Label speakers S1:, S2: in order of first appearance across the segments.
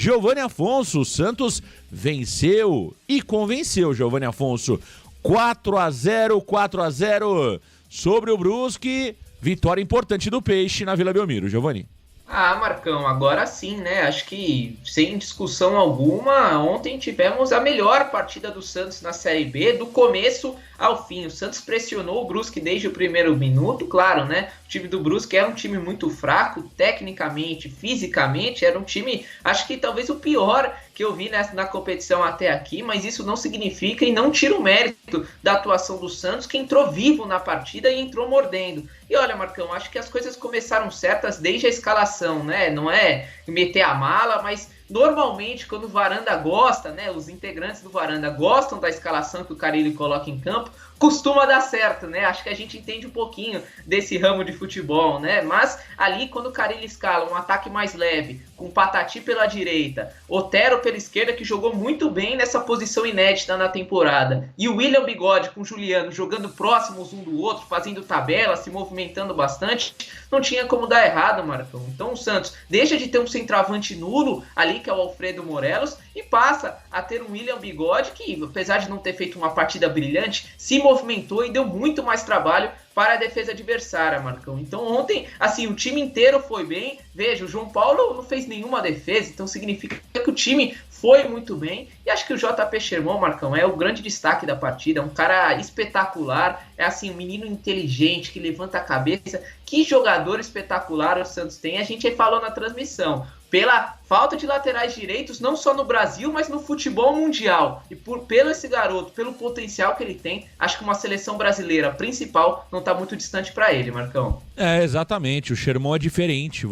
S1: Giovanni Afonso, o Santos venceu e convenceu, Giovanni Afonso. 4-0 sobre o Brusque. Vitória importante do Peixe na Vila Belmiro, Giovanni.
S2: Marcão, agora sim, né? Acho que sem discussão alguma, ontem tivemos a melhor partida do Santos na Série B, do começo ao fim. O Santos pressionou o Brusque desde o primeiro minuto, claro, né? O time do Brusque era um time muito fraco, tecnicamente, fisicamente, era um time, acho que talvez o pior que eu vi na competição até aqui, mas isso não significa e não tira o mérito da atuação do Santos, que entrou vivo na partida e entrou mordendo. E olha, Marcão, acho que as coisas começaram certas desde a escalação, né? Não é meter a mala, mas normalmente quando o Varanda gosta, né? Os integrantes do Varanda gostam da escalação que o Carille coloca em campo, costuma dar certo, né? Acho que a gente entende um pouquinho desse ramo de futebol, né? Mas ali quando o Carille escala um ataque mais leve, com Patati pela direita, Otero pela esquerda, que jogou muito bem nessa posição inédita na temporada, e o William Bigode com o Juliano jogando próximos um do outro, fazendo tabela, se movimentando bastante, não tinha como dar errado, Marcão. Então o Santos deixa de ter um centroavante nulo ali, que é o Alfredo Morelos, e passa a ter um William Bigode que, apesar de não ter feito uma partida brilhante, se movimentou e deu muito mais trabalho para a defesa adversária, Marcão. Então ontem, assim, o time inteiro foi bem. Veja, o João Paulo não fez nenhuma defesa, então significa que o time foi muito bem. E acho que o JP Sherman, Marcão, é o grande destaque da partida. É um cara espetacular, é assim, um menino inteligente que levanta a cabeça. Que jogador espetacular o Santos tem. A gente falou na transmissão, pela falta de laterais direitos, não só no Brasil, mas no futebol mundial. E pelo esse garoto, pelo potencial que ele tem, acho que uma seleção brasileira principal não está muito distante para ele, Marcão.
S1: Exatamente. O Sherman é diferente.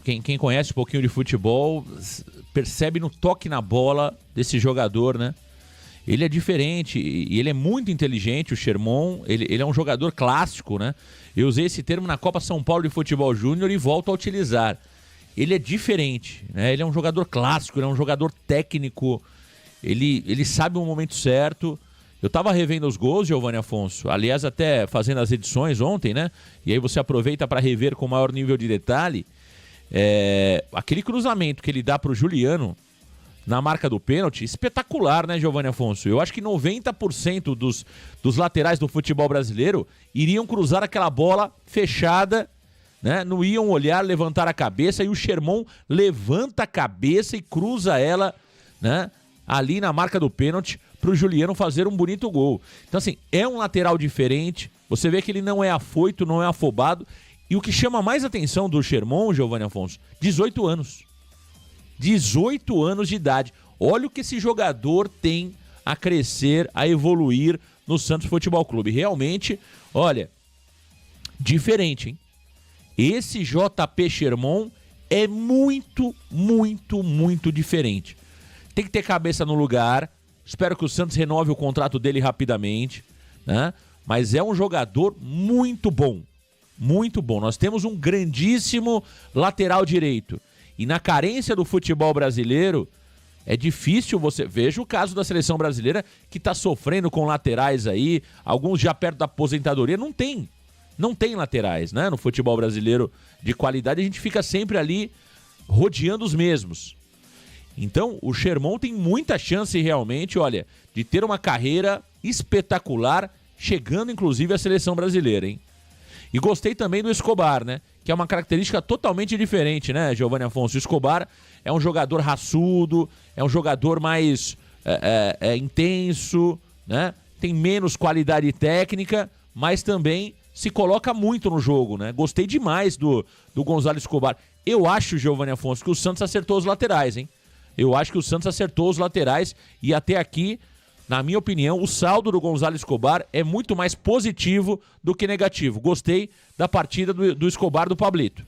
S1: Quem conhece um pouquinho de futebol, percebe no toque na bola desse jogador, né? Ele é diferente e ele é muito inteligente, o Sherman. Ele é um jogador clássico, né? Eu usei esse termo na Copa São Paulo de Futebol Júnior e volto a utilizar. Ele é diferente, né? Ele é um jogador clássico, ele é um jogador técnico, ele sabe o momento certo. Eu tava revendo os gols, Giovanni Afonso, aliás até fazendo as edições ontem, né? E aí você aproveita para rever com maior nível de detalhe. Aquele cruzamento que ele dá pro Juliano na marca do pênalti, espetacular, né, Giovanni Afonso? Eu acho que 90% dos laterais do futebol brasileiro iriam cruzar aquela bola fechada, né? Não iam olhar, levantar a cabeça, e o Sherman levanta a cabeça e cruza ela, né, ali na marca do pênalti pro Juliano fazer um bonito gol. Então assim, é um lateral diferente, você vê que ele não é afoito, não é afobado, e o que chama mais atenção do Sherman, Giovanni Afonso, 18 anos. 18 anos de idade. Olha o que esse jogador tem a crescer, a evoluir no Santos Futebol Clube. Realmente, olha, diferente, hein? Esse JP Sherman é muito, muito, muito diferente. Tem que ter cabeça no lugar. Espero que o Santos renove o contrato dele rapidamente, né? Mas é um jogador muito bom. Muito bom. Nós temos um grandíssimo lateral direito. E na carência do futebol brasileiro, é difícil você... Veja o caso da seleção brasileira, que está sofrendo com laterais aí, alguns já perto da aposentadoria. Não tem laterais, né? No futebol brasileiro de qualidade, a gente fica sempre ali rodeando os mesmos. Então, o Sherman tem muita chance realmente, olha, de ter uma carreira espetacular, chegando inclusive à seleção brasileira, hein? E gostei também do Escobar, né? Que é uma característica totalmente diferente, né, Giovanni Afonso? O Escobar é um jogador raçudo, é um jogador mais intenso, né? Tem menos qualidade técnica, mas também se coloca muito no jogo, né? Gostei demais do Gonzalo Escobar. Eu acho, Giovanni Afonso, que o Santos acertou os laterais, hein? Eu acho que o Santos acertou os laterais e até aqui, na minha opinião, o saldo do Gonzalo Escobar é muito mais positivo do que negativo. Gostei da partida do Escobar, do Pablito.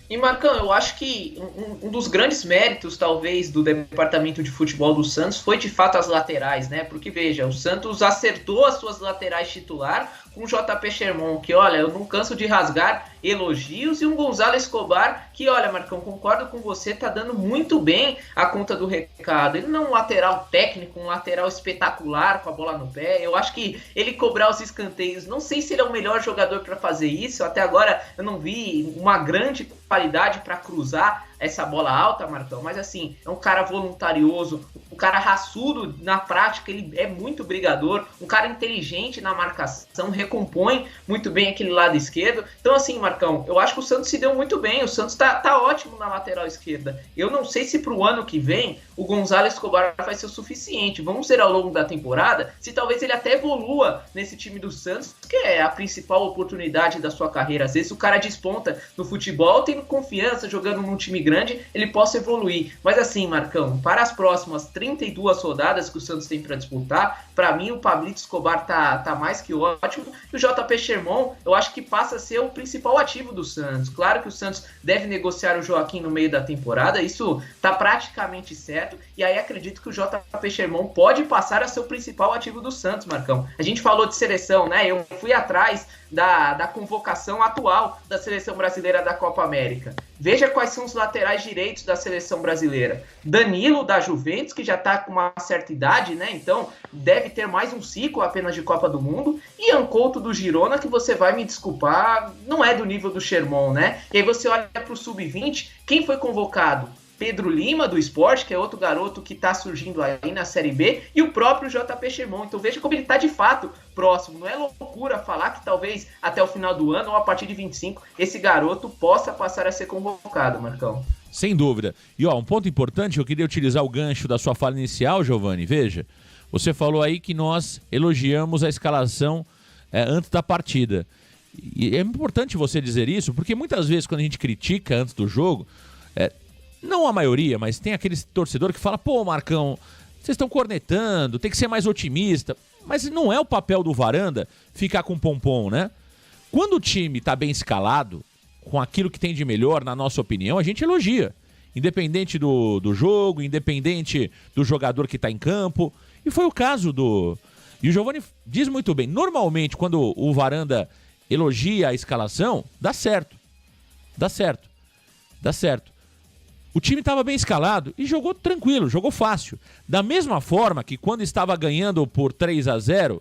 S2: E Marcão, eu acho que um dos grandes méritos, talvez, do departamento de futebol do Santos foi de fato as laterais, né? Porque veja, o Santos acertou as suas laterais titular com o JP Sherman, que olha, eu não canso de rasgar elogios, e um Gonzalo Escobar que, olha, Marcão, concordo com você, tá dando muito bem a conta do recado. Ele não é um lateral técnico, um lateral espetacular com a bola no pé. Eu acho que ele cobrar os escanteios, não sei se ele é o melhor jogador para fazer isso. Até agora eu não vi uma grande qualidade para cruzar essa bola alta, Marcão, mas assim, é um cara voluntarioso, um cara raçudo na prática, ele é muito brigador, um cara inteligente na marcação, recompõe muito bem aquele lado esquerdo. Então assim, Marcão, eu acho que o Santos se deu muito bem, o Santos tá ótimo na lateral esquerda. Eu não sei se pro ano que vem o Gonzalo Escobar vai ser o suficiente. Vamos ver ao longo da temporada se talvez ele até evolua nesse time do Santos, que é a principal oportunidade da sua carreira. Às vezes o cara desponta no futebol, tendo confiança, jogando num time grande, ele possa evoluir. Mas assim, Marcão, para as próximas 32 rodadas que o Santos tem para disputar, para mim o Pablito Escobar tá mais que ótimo. E o JP Sherman, eu acho que passa a ser o principal ativo do Santos. Claro que o Santos deve negociar o Joaquim no meio da temporada, isso tá praticamente certo. E aí acredito que o JP Sherman pode passar a ser o principal ativo do Santos, Marcão. A gente falou de seleção, né? Eu fui atrás da convocação atual da seleção brasileira da Copa América. Veja quais são os laterais direitos da seleção brasileira. Danilo, da Juventus, que já está com uma certa idade, né? Então deve ter mais um ciclo apenas de Copa do Mundo. E Couto, do Girona, que você vai me desculpar, não é do nível do Sherman, né? E aí você olha para o Sub-20, quem foi convocado? Pedro Lima, do Sport, que é outro garoto que está surgindo aí na Série B, e o próprio JP Sherman. Então veja como ele está de fato próximo. Não é loucura falar que talvez até o final do ano ou a partir de 25 esse garoto possa passar a ser convocado, Marcão.
S1: Sem dúvida. E um ponto importante, eu queria utilizar o gancho da sua fala inicial, Giovani. Veja, você falou aí que nós elogiamos a escalação antes da partida. E é importante você dizer isso, porque muitas vezes quando a gente critica antes do jogo, não a maioria, mas tem aquele torcedor que fala, pô, Marcão, vocês estão cornetando, tem que ser mais otimista. Mas não é o papel do Varanda ficar com pompom, né? Quando o time está bem escalado, com aquilo que tem de melhor, na nossa opinião, a gente elogia. Independente do jogo, independente do jogador que está em campo. E foi o caso do... E o Giovani diz muito bem, normalmente quando o Varanda elogia a escalação, dá certo. Dá certo. Dá certo. O time estava bem escalado e jogou tranquilo, jogou fácil. Da mesma forma que quando estava ganhando por 3-0,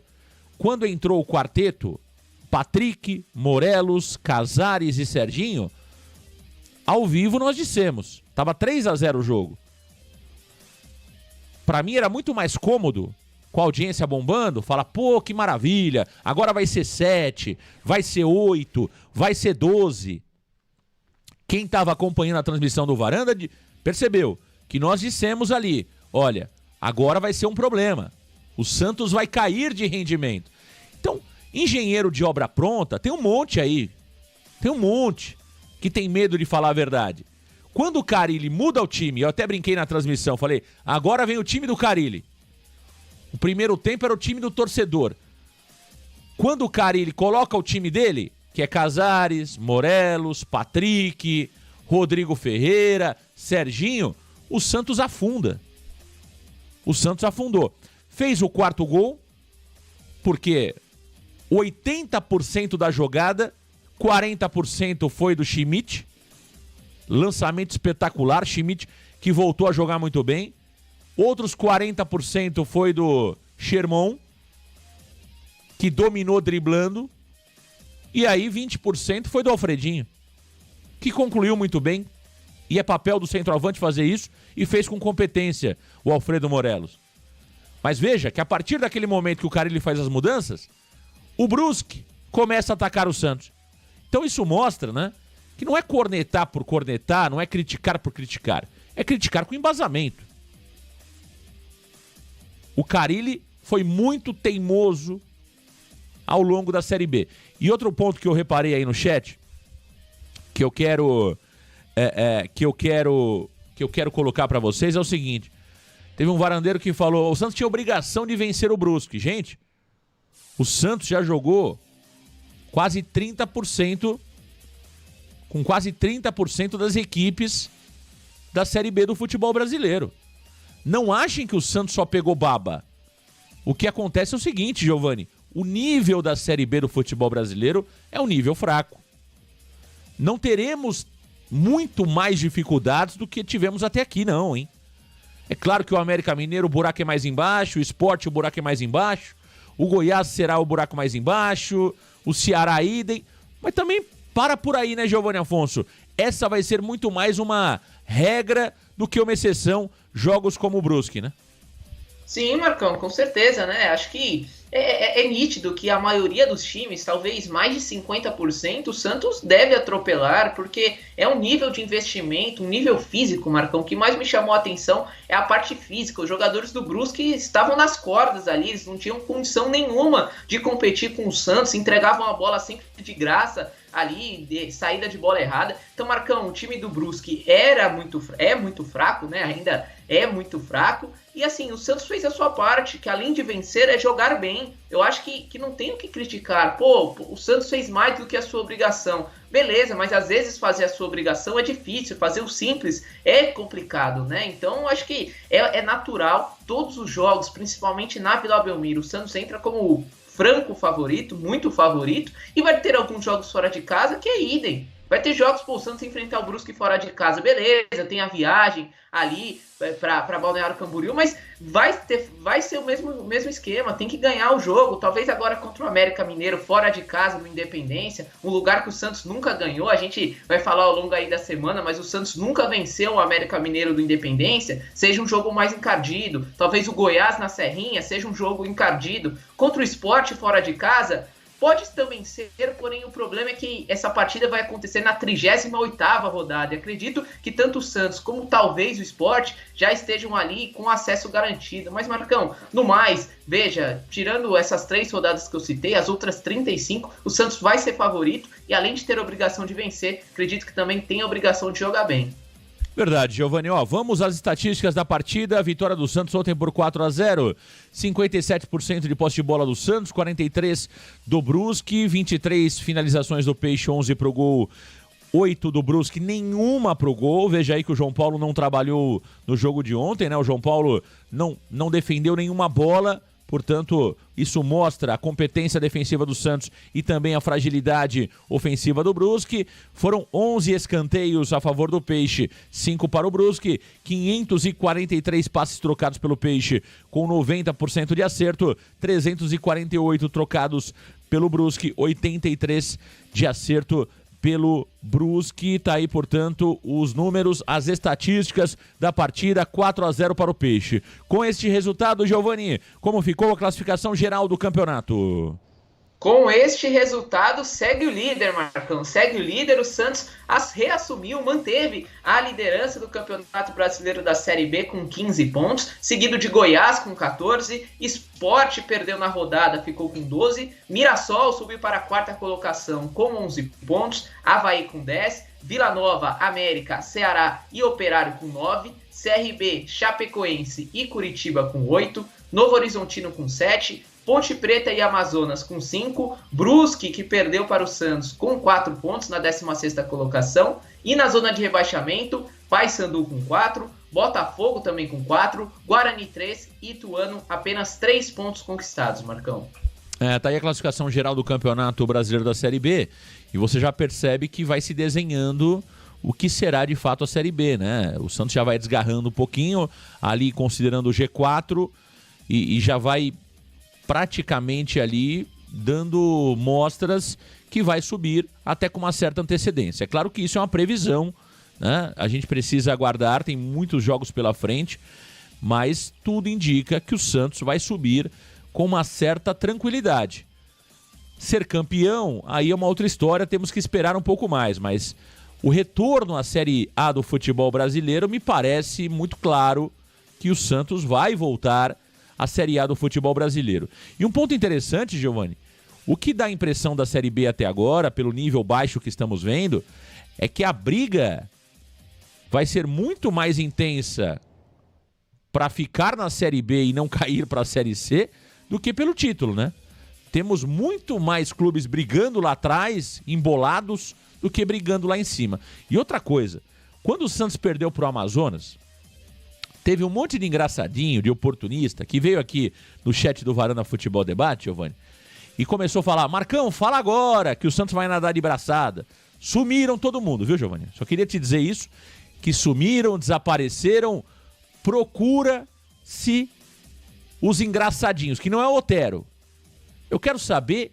S1: quando entrou o quarteto, Patrick, Morelos, Casares e Serginho, ao vivo nós dissemos, estava 3-0 o jogo. Para mim era muito mais cômodo, com a audiência bombando, falar, pô, que maravilha, agora vai ser 7, vai ser 8, vai ser 12. Quem estava acompanhando a transmissão do Varanda percebeu que nós dissemos ali, olha, agora vai ser um problema. O Santos vai cair de rendimento. Então, engenheiro de obra pronta, tem um monte aí. Tem um monte que tem medo de falar a verdade. Quando o Carille muda o time, eu até brinquei na transmissão, falei, agora vem o time do Carille. O primeiro tempo era o time do torcedor. Quando o Carille coloca o time dele, que é Casares, Morelos, Patrick, Rodrigo Ferreira, Serginho, o Santos afunda. O Santos afundou. Fez o quarto gol, porque 80% da jogada, 40% foi do Schmidt. Lançamento espetacular, Schmidt que voltou a jogar muito bem. Outros 40% foi do Sherman, que dominou driblando. E aí 20% foi do Alfredinho, que concluiu muito bem. E é papel do centroavante fazer isso, e fez com competência o Alfredo Morelos. Mas veja que a partir daquele momento que o Carille faz as mudanças, o Brusque começa a atacar o Santos. Então isso mostra, né, que não é cornetar por cornetar, não é criticar por criticar. É criticar com embasamento. O Carille foi muito teimoso ao longo da Série B. E outro ponto que eu reparei aí no chat, que eu quero colocar para vocês é o seguinte. Teve um varandeiro que falou, o Santos tinha obrigação de vencer o Brusque. Gente, o Santos já jogou quase 30%, com quase 30% das equipes da Série B do futebol brasileiro. Não achem que o Santos só pegou baba. O que acontece é o seguinte, Giovani, o nível da Série B do futebol brasileiro é um nível fraco. não teremos muito mais dificuldades do que tivemos até aqui, não, hein? É claro que o América Mineiro, o buraco é mais embaixo, o Sport, o buraco é mais embaixo, o Goiás será o buraco mais embaixo, o Ceará idem, mas também para por aí, né, Giovanni Afonso? Essa vai ser muito mais uma regra do que uma exceção, jogos como o Brusque, né?
S2: Sim, Marcão, com certeza, né? Acho que é nítido que a maioria dos times, talvez mais de 50%, o Santos deve atropelar, porque é um nível de investimento, um nível físico, Marcão. O que mais me chamou a atenção é a parte física. Os jogadores do Brusque estavam nas cordas ali, eles não tinham condição nenhuma de competir com o Santos, entregavam a bola sempre de graça ali, de saída de bola errada. Então, Marcão, o time do Brusque é muito fraco, né? Ainda é muito fraco. E assim, o Santos fez a sua parte, que além de vencer é jogar bem. Eu acho que não tem o que criticar. Pô, o Santos fez mais do que a sua obrigação. Beleza, mas às vezes fazer a sua obrigação é difícil, fazer o simples é complicado, né? Então, acho que é natural. Todos os jogos, principalmente na Vila Belmiro, o Santos entra como franco favorito, muito favorito, e vai ter alguns jogos fora de casa que é idem. Vai ter jogos, pô, o Santos enfrentar o Brusque fora de casa, beleza, tem a viagem ali para Balneário Camboriú, mas vai ser o mesmo esquema, tem que ganhar o jogo, talvez agora contra o América Mineiro, fora de casa, no Independência, um lugar que o Santos nunca ganhou, a gente vai falar ao longo aí da semana, mas o Santos nunca venceu o América Mineiro do Independência, seja um jogo mais encardido, talvez o Goiás na Serrinha seja um jogo encardido, contra o Sport fora de casa, pode também ser, porém o problema é que essa partida vai acontecer na 38ª rodada. E acredito que tanto o Santos como talvez o Sport já estejam ali com acesso garantido. Mas, Marcão, no mais, veja, tirando essas 3 rodadas que eu citei, as outras 35, o Santos vai ser favorito e além de ter a obrigação de vencer, acredito que também tem a obrigação de jogar bem.
S1: Verdade, Giovanni. Ó, vamos às estatísticas da partida. Vitória do Santos ontem por 4-0. 57% de posse de bola do Santos, 43% do Brusque, 23 finalizações do Peixe, 11 pro gol, 8 do Brusque, nenhuma pro gol. Veja aí que o João Paulo não trabalhou no jogo de ontem, né? O João Paulo não defendeu nenhuma bola. Portanto, isso mostra a competência defensiva do Santos e também a fragilidade ofensiva do Brusque. Foram 11 escanteios a favor do Peixe, 5 para o Brusque, 543 passes trocados pelo Peixe com 90% de acerto, 348 trocados pelo Brusque, 83% de acerto pelo Brusque. Tá aí, portanto, os números, as estatísticas da partida, 4-0 para o Peixe. Com este resultado, Giovanni, como ficou a classificação geral do campeonato?
S2: Com este resultado, segue o líder, Marcão. Segue o líder, o Santos reassumiu, manteve a liderança do Campeonato Brasileiro da Série B com 15 pontos, seguido de Goiás com 14, Sport perdeu na rodada, ficou com 12, Mirassol subiu para a 4ª colocação com 11 pontos, Avaí com 10, Vila Nova, América, Ceará e Operário com 9, CRB, Chapecoense e Curitiba com 8, Novo Horizontino com 7, Ponte Preta e Amazonas com 5, Brusque, que perdeu para o Santos, com 4 pontos na 16ª colocação, e na zona de rebaixamento, Paysandu com 4, Botafogo também com 4, Guarani 3 e Ituano apenas 3 pontos conquistados, Marcão.
S1: Tá aí a classificação geral do Campeonato Brasileiro da Série B, e você já percebe que vai se desenhando o que será de fato a Série B, né? O Santos já vai desgarrando um pouquinho, ali considerando o G4, e já vai praticamente ali dando mostras que vai subir até com uma certa antecedência. É claro que isso é uma previsão, né? A gente precisa aguardar, tem muitos jogos pela frente, mas tudo indica que o Santos vai subir com uma certa tranquilidade. Ser campeão, aí é uma outra história, temos que esperar um pouco mais, mas o retorno à Série A do futebol brasileiro me parece muito claro que o Santos vai voltar a Série A do futebol brasileiro. E um ponto interessante, Giovanni, o que dá a impressão da Série B até agora, pelo nível baixo que estamos vendo, é que a briga vai ser muito mais intensa para ficar na Série B e não cair para a Série C do que pelo título, né? Temos muito mais clubes brigando lá atrás, embolados, do que brigando lá em cima. E outra coisa, quando o Santos perdeu para o Amazonas, teve um monte de engraçadinho, de oportunista, que veio aqui no chat do Varanda Futebol Debate, Giovanni, e começou a falar: Marcão, fala agora que o Santos vai nadar de braçada. Sumiram todo mundo, viu, Giovanni? Só queria te dizer isso, que sumiram, desapareceram. Procura-se os engraçadinhos, que não é o Otero. Eu quero saber,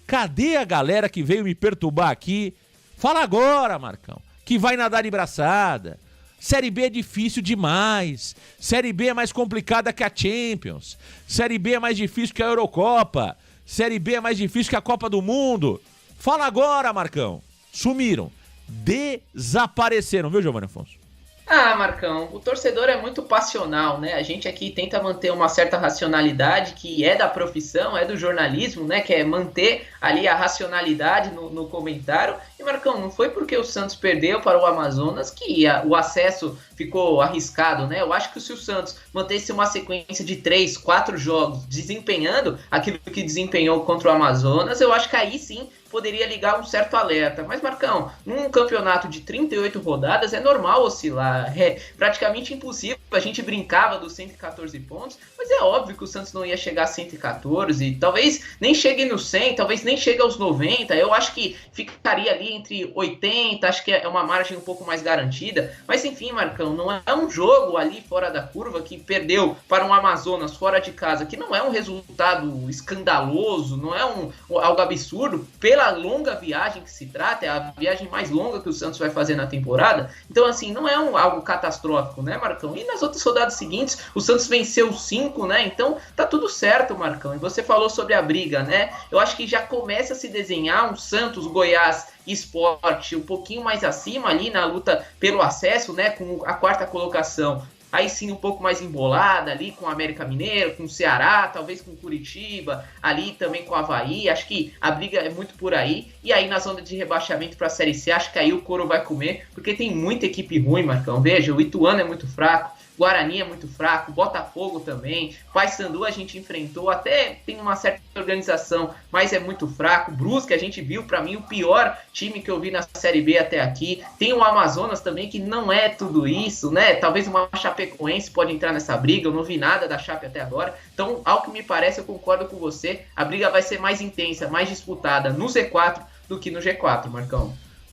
S1: cadê a galera que veio me perturbar aqui? Fala agora, Marcão, que vai nadar de braçada. Série B é difícil demais. Série B é mais complicada que a Champions. Série B é mais difícil que a Eurocopa. Série B é mais difícil que a Copa do Mundo. Fala agora, Marcão. Sumiram. Desapareceram, viu, Giovanni Afonso?
S2: Ah, Marcão, o torcedor é muito passional, né? A gente aqui tenta manter uma certa racionalidade que é da profissão, é do jornalismo, né? Que é manter ali a racionalidade no comentário. E, Marcão, não foi porque o Santos perdeu para o Amazonas que o acesso ficou arriscado, né? Eu acho que se o Santos mantesse uma sequência de 3, 4 jogos desempenhando aquilo que desempenhou contra o Amazonas, eu acho que aí sim poderia ligar um certo alerta. Mas, Marcão, num campeonato de 38 rodadas é normal oscilar. É praticamente impossível. A gente brincava dos 114 pontos, mas é óbvio que o Santos não ia chegar a 114, talvez nem chegue no 100, talvez nem chegue aos 90. Eu acho que ficaria ali entre 80, acho que é uma margem um pouco mais garantida. Mas, enfim, Marcão, não é um jogo ali fora da curva que perdeu para um Amazonas fora de casa, que não é um resultado escandaloso, não é algo absurdo, pela longa viagem que se trata, é a viagem mais longa que o Santos vai fazer na temporada. Então, assim, não é algo catastrófico, né, Marcão? E nas outras rodadas seguintes, o Santos venceu 5, né? Então, tá tudo certo, Marcão. E você falou sobre a briga, né? Eu acho que já começa a se desenhar um Santos, Goiás e Sport um pouquinho mais acima ali na luta pelo acesso, né? Com a 4ª colocação. Aí sim um pouco mais embolada ali com o América Mineiro, com o Ceará, talvez com o Curitiba, ali também com o Avaí. Acho que a briga é muito por aí. E aí na zona de rebaixamento para a Série C, acho que aí o couro vai comer, porque tem muita equipe ruim, Marcão. Veja, o Ituano é muito fraco, Guarani é muito fraco, Botafogo também, Paysandu a gente enfrentou, até tem uma certa organização, mas é muito fraco. Brusque a gente viu, para mim, o pior time que eu vi na Série B até aqui. Tem o Amazonas também, que não é tudo isso, né? Talvez uma Chapecoense pode entrar nessa briga, eu não vi nada da Chape até agora. Então, ao que me parece, eu concordo com você, a briga vai ser mais intensa, mais disputada no Z4 do que no G4, Marcão.